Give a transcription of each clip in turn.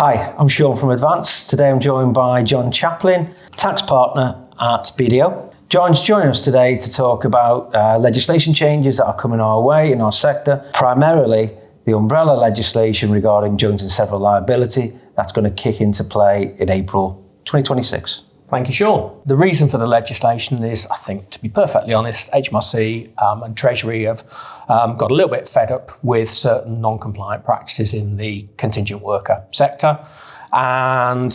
Hi, I'm Shaun from Advance. Today I'm joined by John Chaplin, tax partner at BDO. John's joining us today to talk about legislation changes that are coming our way in our sector, primarily the umbrella legislation regarding joint and several liability that's going to kick into play in April 2026. Thank you, Shaun. The reason for the legislation is, I think, to be perfectly honest, HMRC and Treasury have got a little bit fed up with certain non-compliant practices in the contingent worker sector. And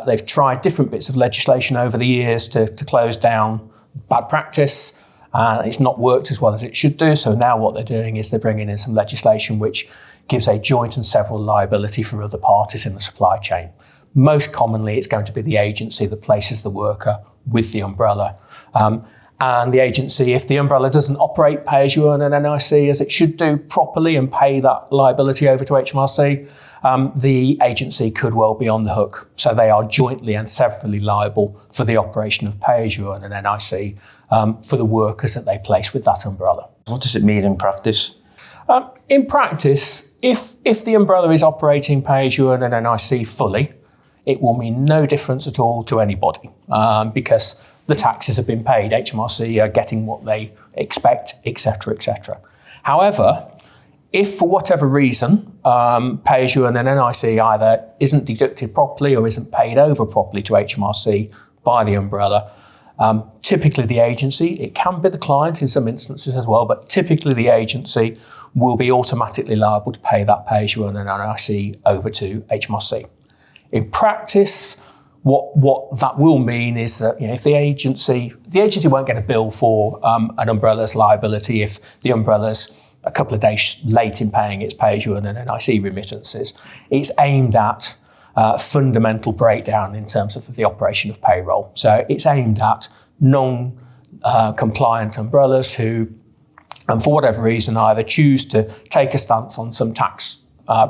they've tried different bits of legislation over the years to close down bad practice. And it's not worked as well as it should do. So now what they're doing is they're bringing in some legislation which gives a joint and several liability for other parties in the supply chain. Most commonly, it's going to be the agency that places the worker with the umbrella. And the agency, if the umbrella doesn't operate pay-as-you-earn and NIC as it should do properly and pay that liability over to HMRC, the agency could well be on the hook. So they are jointly and severally liable for the operation of pay-as-you-earn and NIC for the workers that they place with that umbrella. What does it mean in practice? In practice, if the umbrella is operating pay-as-you-earn and NIC fully, it will mean no difference at all to anybody because the taxes have been paid, HMRC are getting what they expect, etc., etc. However, if for whatever reason pay-as-you-earn and NIC either isn't deducted properly or isn't paid over properly to HMRC by the umbrella, typically the agency, it can be the client in some instances as well, but typically the agency will be automatically liable to pay that pay-as-you-earn and NIC over to HMRC. In practice, what that will mean is that if the agency won't get a bill for an umbrella's liability if the umbrella's a couple of days late in paying its pay-as-you-earn and NIC remittances. It's aimed at fundamental breakdown in terms of the operation of payroll. So it's aimed at non-compliant umbrellas who, and for whatever reason, either choose to take a stance on some tax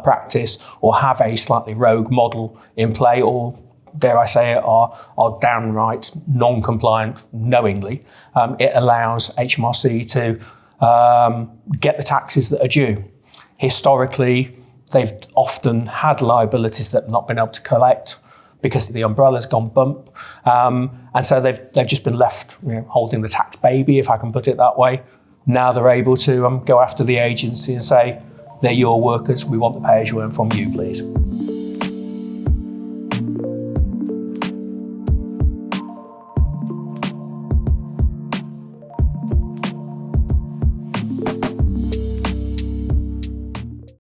practice or have a slightly rogue model in play or, dare I say it, are downright non-compliant knowingly. It allows HMRC to get the taxes that are due. Historically, they've often had liabilities that have not been able to collect because the umbrella's gone bump. And so they've just been left holding the tax baby, if I can put it that way. Now they're able to go after the agency and say, they're your workers, we want the pay-as-you-earn from you, please.